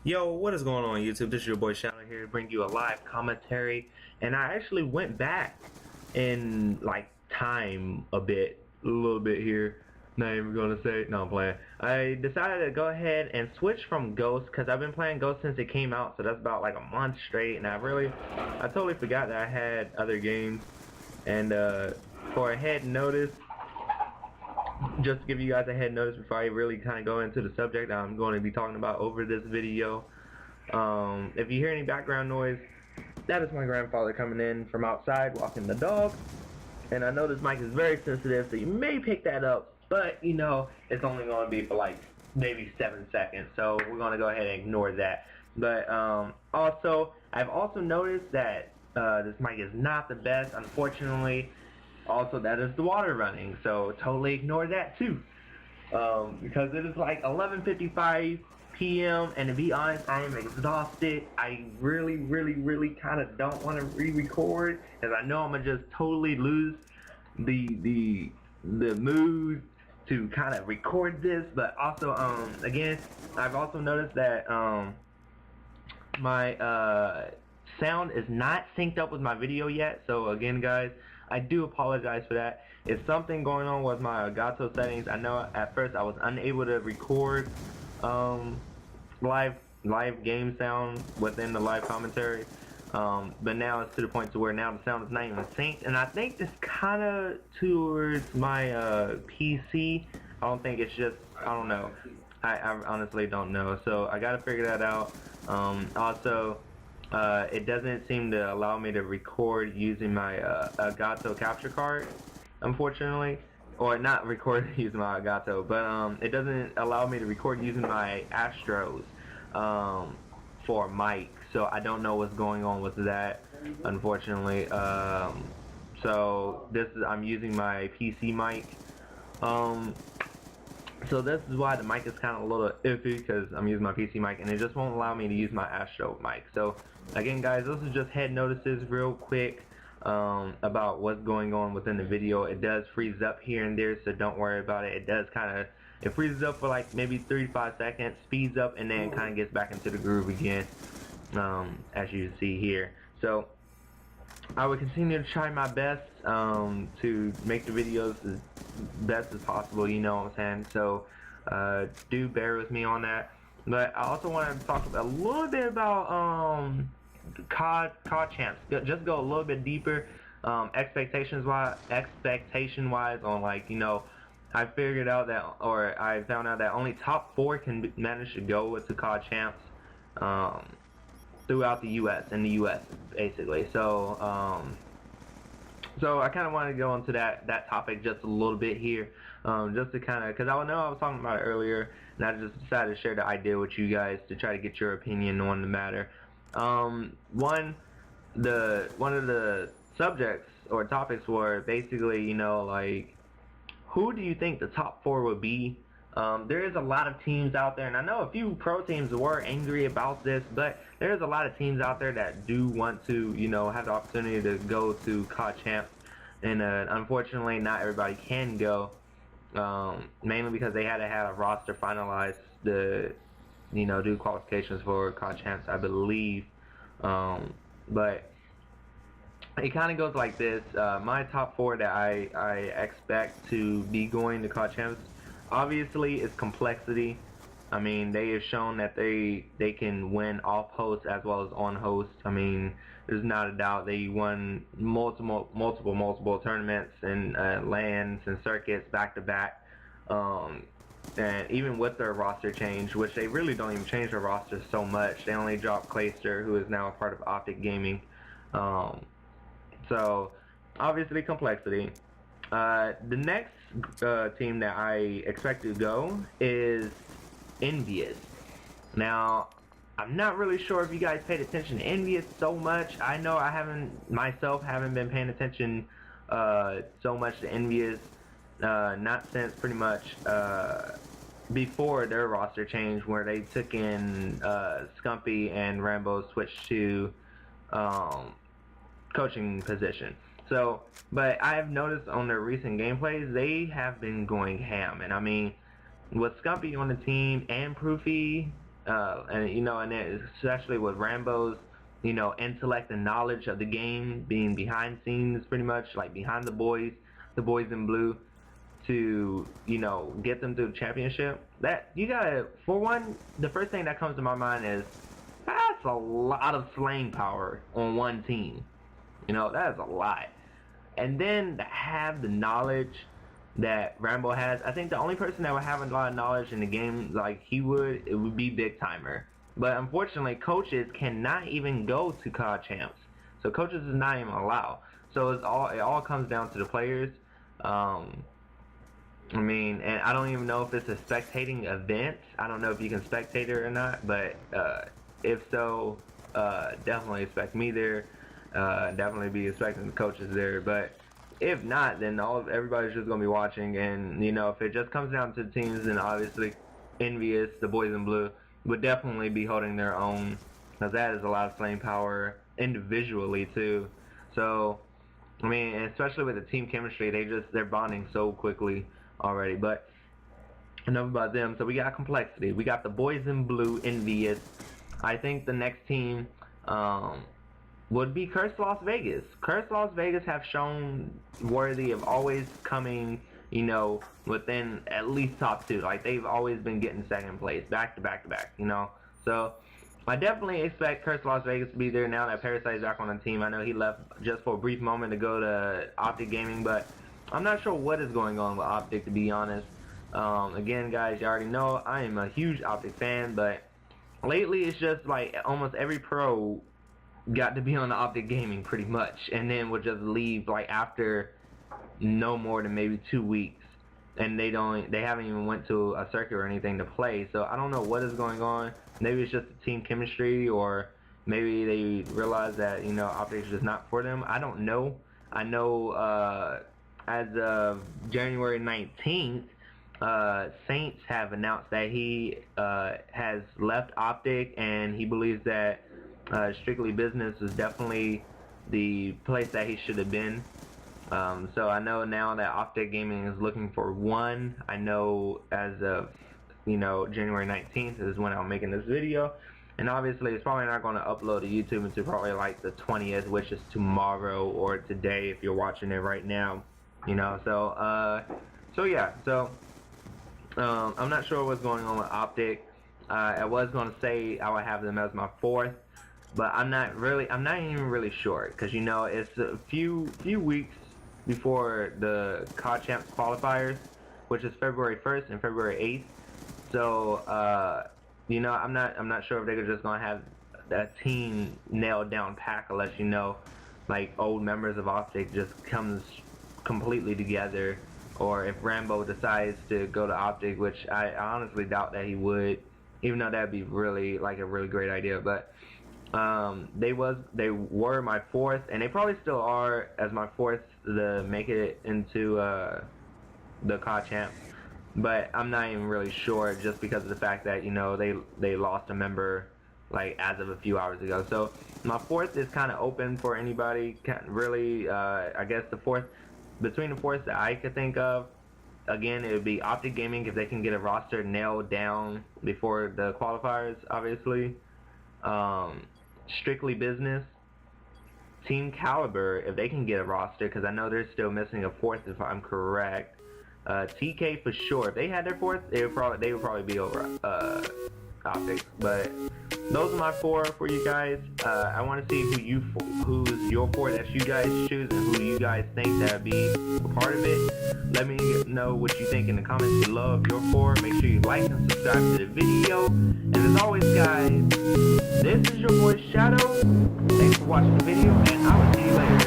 Yo, what is going on YouTube? This is your boy Shadow here to bring you a live commentary. And I actually went back in like time a little bit here. Not even gonna say, no, I'm playing. I decided to go ahead and switch from Ghost because I've been playing Ghost since it came out, so that's about like a month straight. And I totally forgot that I had other games. And for a head notice, just to give you guys a head notice before I really kind of go into the subject I'm going to be talking about over this video. If you hear any background noise, that is my grandfather coming in from outside walking the dog. And I know this mic is very sensitive, so you may pick that up, but you know, it's only going to be for like maybe 7 seconds, so we're going to go ahead and ignore that. But also, I've also noticed that this mic is not the best, unfortunately. Also, that is the water running, so totally ignore that too. Because it is like 11:55 p.m. and to be honest, I am exhausted. I really kind of don't want to re-record, because I know I'm gonna just totally lose the mood to kind of record this. But also, again, I've also noticed that my sound is not synced up with my video yet. So again, guys, I do apologize for that. It's something going on with my elgato settings. I know at first I was unable to record live game sound within the live commentary, but now it's to the point to where now the sound is not even synced, and I think it's kind of towards my PC. I don't think it's just, I don't know. I honestly don't know, so I gotta figure that out. Also, it doesn't seem to allow me to record using my elgato capture card, unfortunately. Or not record using my elgato, but it doesn't allow me to record using my astros for mic. So I don't know what's going on with that, unfortunately. So I'm using my PC mic. So this is why the mic is kind of a little iffy, because I'm using my PC mic and it just won't allow me to use my Astro mic. So again, guys, this is just head notices real quick about what's going on within the video. It does freeze up here and there, so don't worry about it. It does it freezes up for like maybe 3 to 5 seconds, speeds up, and then kind of gets back into the groove again, as you see here. So I would continue to try my best to make the videos as best as possible, you know what I'm saying? So do bear with me on that. But I also want to talk a little bit about CoD Champs. Just go a little bit deeper, expectation wise on, like, you know, I figured out that, or I found out that only top 4 can manage to go to CoD Champs throughout the US, basically. So so I kind of want to go into that topic just a little bit here, just to kind of, because I know I was talking about it earlier, and I just decided to share the idea with you guys to try to get your opinion on the matter. One of the subjects or topics were basically, you know, like, who do you think the top 4 would be? There is a lot of teams out there, and I know a few pro teams were angry about this, but there's a lot of teams out there that do want to, you know, have the opportunity to go to CoD Champs, and unfortunately not everybody can go, mainly because they had to have a roster finalized to, you know, do qualifications for CoD Champs, I believe. But it kind of goes like this. My top 4 that I expect to be going to CoD Champs, obviously, is complexity. I mean, they have shown that they can win off host as well as on host. I mean, there's not a doubt. They won multiple tournaments and lands and circuits back to back. And even with their roster change, which they really don't even change their roster so much, they only dropped Clayster, who is now a part of OpTic Gaming. So obviously complexity. The next team that I expect to go is Envious. Now, I'm not really sure if you guys paid attention to Envious so much. I know I haven't been paying attention so much to Envious, not since pretty much before their roster change, where they took in Scumpy and Rambo switched to coaching position. So, but I've noticed on their recent gameplays, they have been going ham. And I mean, with Scumpy on the team and Proofy, and you know, and especially with Rambo's, you know, intellect and knowledge of the game, being behind scenes, pretty much like behind the boys in blue, to, you know, get them through the championship. That you gotta, for one, the first thing that comes to my mind is that's a lot of slaying power on one team. You know, that is a lot. And then to have the knowledge that Rambo has, I think the only person that would have a lot of knowledge in the game like he would, it would be Big Timer. But unfortunately, coaches cannot even go to CoD Champs, so coaches is not even allowed. So it all comes down to the players. I mean, and I don't even know if it's a spectating event. I don't know if you can spectate it or not, but if so, definitely expect me there. Definitely be expecting the coaches there. But if not, then everybody's just gonna be watching, and you know, if it just comes down to the teams, then obviously Envious, the boys in blue, would definitely be holding their own, because that is a lot of slaying power individually too. So I mean, especially with the team chemistry, they're bonding so quickly already. But enough about them. So we got complexity. We got the boys in blue, Envious. I think the next team would be Cursed Las Vegas. Cursed Las Vegas have shown worthy of always coming, you know, within at least top 2. Like, they've always been getting second place, back to back to back, you know. So I definitely expect Cursed Las Vegas to be there now that Parasite's back on the team. I know he left just for a brief moment to go to OpTic Gaming, but I'm not sure what is going on with OpTic, to be honest. Again, guys, you already know I am a huge OpTic fan, but lately it's just like almost every pro got to be on the OpTic Gaming pretty much, and then would just leave like after no more than maybe 2 weeks, and they haven't even went to a circuit or anything to play. So I don't know what is going on. Maybe it's just the team chemistry, or maybe they realize that, you know, OpTic is just not for them. I don't know. I know as of January 19th, Saints have announced that he has left OpTic, and he believes that Strictly Business is definitely the place that he should have been. So I know now that OpTic Gaming is looking for one. I know as of, you know, January 19th is when I'm making this video, and obviously it's probably not going to upload to YouTube until probably like the 20th, which is tomorrow or today if you're watching it right now, you know. So yeah, so I'm not sure what's going on with OpTic. I was going to say I would have them as my 4th, but I'm not even really sure, because, you know, it's a few weeks before the CoD Champs qualifiers, which is February 1st and February 8th. So you know, I'm not sure if they're just gonna have that team nailed down pack, unless, you know, like old members of OpTic just comes completely together, or if Rambo decides to go to OpTic, which I honestly doubt that he would, even though that'd be really like a really great idea. But they were my 4th, and they probably still are as my 4th to make it into the CoD Champs. But I'm not even really sure, just because of the fact that, you know, they lost a member like as of a few hours ago. So my 4th is kind of open for anybody. Really, I guess between the 4th that I could think of, again, it would be OpTic Gaming if they can get a roster nailed down before the qualifiers, obviously. Strictly Business, Team Caliber if they can get a roster, because I know they're still missing a 4th if I'm correct. TK for sure. If they had their 4th, they would probably be over OpTic. But those are my 4 for you guys. I want to see who's your 4 that you guys choose, and who you guys think that would be a part of it. Let me know what you think in the comments below of your 4. Make sure you like and subscribe to the video. And as always, guys, this is your boy Shadow. Thanks for watching the video, and I will see you later.